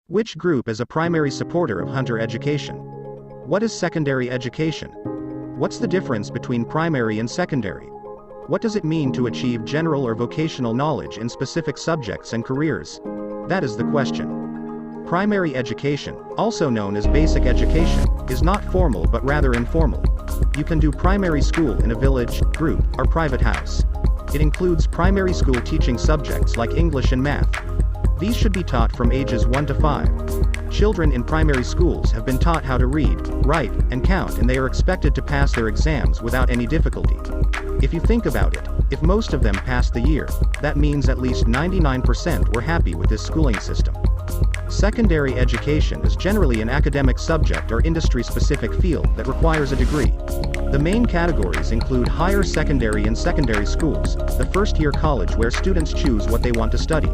Which group is a primary supporter of Hunter education? What is secondary education? What's the difference between primary and secondary? What does it mean to achieve general or vocational knowledge in specific subjects and careers? That is the question. Primary education, also known as basic education, is not formal but rather informal. You can do primary school in a village, group, or private house. It includes primary school teaching subjects like English and math. These should be taught from ages 1 to 5. Children in primary schools have been taught how to read, write, and count, and they are expected to pass their exams without any difficulty. If you think about it, if most of them passed the year, that means at least 99% were happy with this schooling system. Secondary education is generally an academic subject or industry-specific field that requires a degree. The main categories include higher secondary and secondary schools, the first-year college where students choose what they want to study.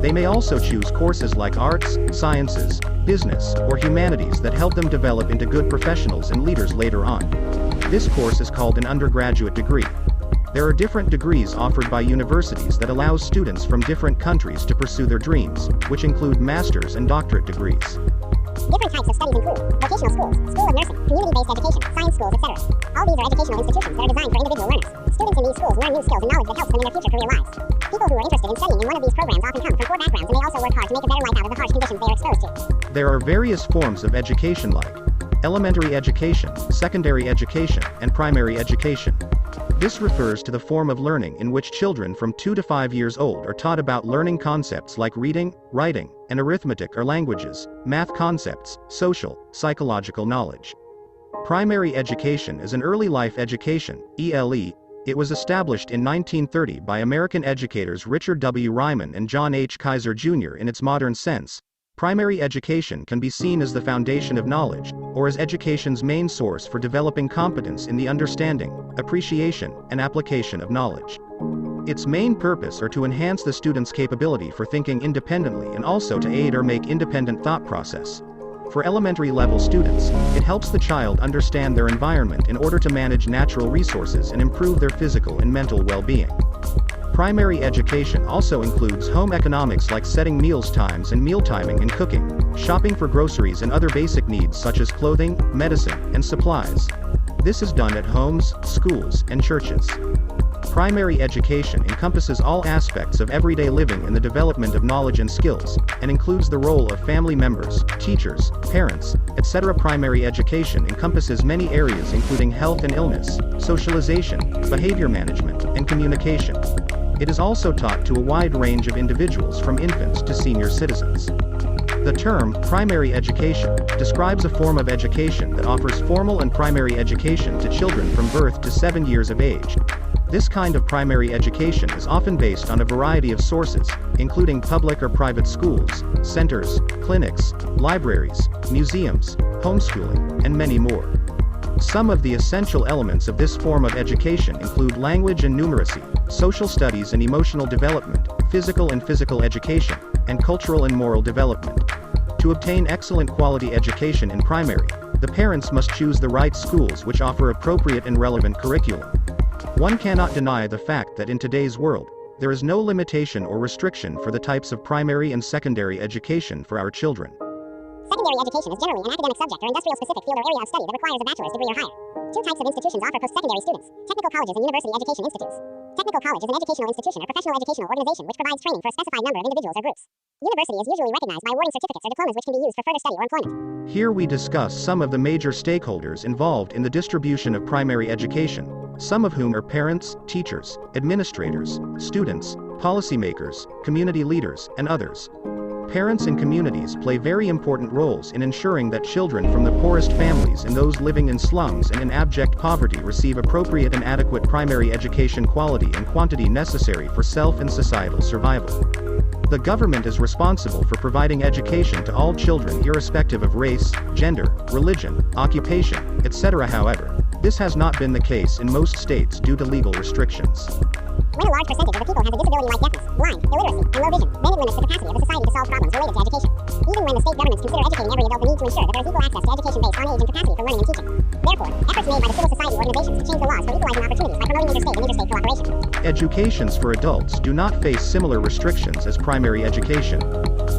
They may also choose courses like arts, sciences, business, or humanities that help them develop into good professionals and leaders later on. This course is called an undergraduate degree. There are different degrees offered by universities that allows students from different countries to pursue their dreams, which include master's and doctorate degrees. Different types of studies include vocational schools, school of nursing, community-based education, science schools, etc. All these are educational institutions that are designed for individual learners. Students in these schools learn new skills and knowledge that helps them in their future career lives. People who are interested in studying in one of these programs often come from poor backgrounds, and they also work hard to make a better life out of the harsh conditions they are exposed to. There are various forms of education like elementary education, secondary education, and primary education. This refers to the form of learning in which children from 2 to 5 years old are taught about learning concepts like reading, writing, and arithmetic or languages, math concepts, social, psychological knowledge. Primary education is an early life education, ELE. It was established in 1930 by American educators Richard W. Ryman and John H. Kaiser Jr. In its modern sense, primary education can be seen as the foundation of knowledge, or as education's main source for developing competence in the understanding, appreciation, and application of knowledge. Its main purpose are to enhance the student's capability for thinking independently and also to aid or make independent thought process. For elementary level students, it helps the child understand their environment in order to manage natural resources and improve their physical and mental well-being. Primary education also includes home economics like setting meals times and meal timing and cooking, shopping for groceries and other basic needs such as clothing, medicine, and supplies. This is done at homes, schools, and churches. Primary education encompasses all aspects of everyday living and the development of knowledge and skills, and includes the role of family members, teachers, parents, etc. Primary education encompasses many areas including health and illness, socialization, behavior management, and communication. It is also taught to a wide range of individuals from infants to senior citizens. The term, primary education, describes a form of education that offers formal and primary education to children from birth to 7 years of age. This kind of primary education is often based on a variety of sources, including public or private schools, centers, clinics, libraries, museums, homeschooling, and many more. Some of the essential elements of this form of education include language and numeracy, social studies and emotional development, physical education, and cultural and moral development. To obtain excellent quality education in primary, the parents must choose the right schools which offer appropriate and relevant curriculum. One cannot deny the fact that in today's world, there is no limitation or restriction for the types of primary and secondary education for our children. Secondary education is generally an academic subject or industrial-specific field or area of study that requires a bachelor's degree or higher. Two types of institutions offer post-secondary students: technical colleges and university education institutes. Technical college is an educational institution or professional educational organization which provides training for a specified number of individuals or groups. University is usually recognized by awarding certificates or diplomas which can be used for further study or employment. Here we discuss some of the major stakeholders involved in the distribution of primary education, some of whom are parents, teachers, administrators, students, policymakers, community leaders, and others. Parents and communities play very important roles in ensuring that children from the poorest families and those living in slums and in abject poverty receive appropriate and adequate primary education quality and quantity necessary for self and societal survival. The government is responsible for providing education to all children irrespective of race, gender, religion, occupation, etc. However, this has not been the case in most states due to legal restrictions. When a large percentage of the people has a disability like deafness, blind, illiteracy, and low vision, then it limits the capacity of the society to solve problems related to education. Even when the state governments consider educating every adult, they need to ensure that there is equal access to education based on age and capacity for learning and teaching. Therefore, efforts made by the civil society organizations to change the laws for equalizing opportunities by promoting interstate and interstate cooperation. Educations for adults do not face similar restrictions as primary education.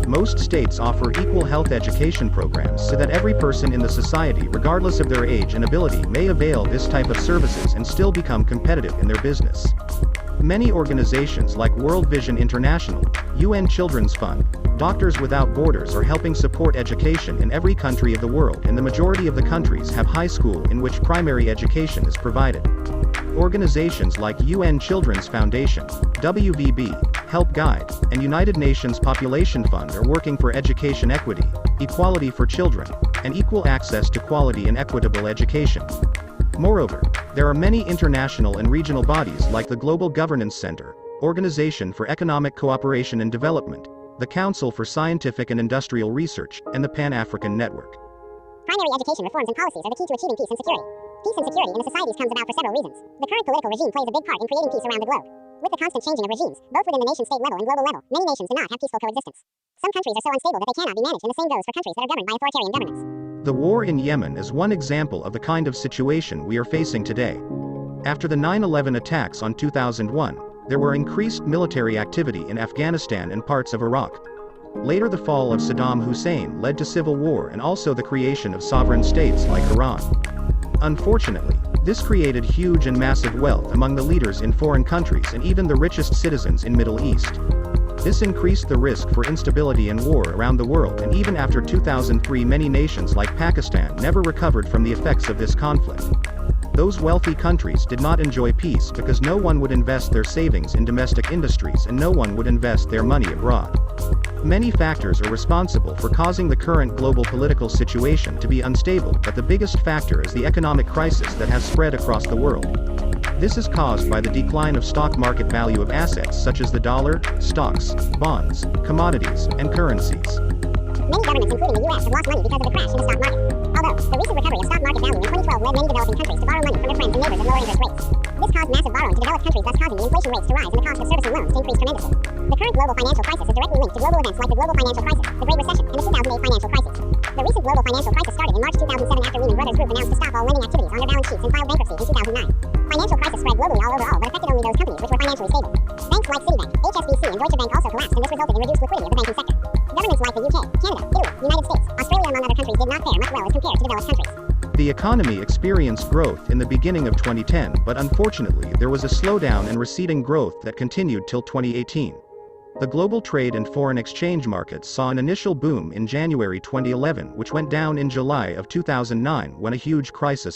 Most states offer equal health education programs so that every person in the society, regardless of their age and ability, may avail this type of services and still become competitive in their business. Many organizations like World Vision International, UN Children's Fund, Doctors Without Borders are helping support education in every country of the world, and the majority of the countries have high school in which primary education is provided. Organizations like UN Children's Foundation, WVB, Help Guide, and United Nations Population Fund are working for education equity, equality for children, and equal access to quality and equitable education. Moreover, there are many international and regional bodies like the Global Governance Center, Organization for Economic Cooperation and Development, the Council for Scientific and Industrial Research, and the Pan-African Network. Primary education reforms and policies are the key to achieving peace and security. Peace and security in the societies comes about for several reasons. The current political regime plays a big part in creating peace around the globe. With the constant changing of regimes, both within the nation-state level and global level, many nations do not have peaceful coexistence. Some countries are so unstable that they cannot be managed, and the same goes for countries that are governed by authoritarian governments. The war in Yemen is one example of the kind of situation we are facing today. After the 9/11 attacks on 2001, there were increased military activity in Afghanistan and parts of Iraq. Later, the fall of Saddam Hussein led to civil war and also the creation of sovereign states like Iran. Unfortunately, this created huge and massive wealth among the leaders in foreign countries and even the richest citizens in Middle East. This increased the risk for instability and war around the world, and even after 2003 many nations like Pakistan never recovered from the effects of this conflict. Those wealthy countries did not enjoy peace because no one would invest their savings in domestic industries and no one would invest their money abroad. Many factors are responsible for causing the current global political situation to be unstable, but the biggest factor is the economic crisis that has spread across the world. This is caused by the decline of stock market value of assets such as the dollar, stocks, bonds, commodities, and currencies. Many governments, including the US, have lost money because of the crash in the stock market. Although, the recent recovery of stock market value in 2012 led many developing countries to borrow money from their friends and neighbors at lower interest rates. This caused massive borrowing to developed countries, thus causing the inflation rates to rise and the cost of servicing loans to increase tremendously. The current global financial crisis is directly linked to global events like the global financial crisis, the Great Recession, and the 2008 financial crisis. The recent global financial crisis started in March 2007 after Lehman Brothers Group announced to stop all lending activities on their balance sheets and filed bankruptcy in 2009. Financial crisis spread globally all overall, but affected only those companies which were financially stable. Banks like Citibank, HSBC, and Deutsche Bank also collapsed, and this resulted in reduced liquidity of the banking sector. Governments like the UK, Canada, Italy, United States, Australia, among other countries did not fare much well as compared to developed countries. The economy experienced growth in the beginning of 2010, but unfortunately there was a slowdown and receding growth that continued till 2018. The global trade and foreign exchange markets saw an initial boom in January 2011, which went down in July of 2009 when a huge crisis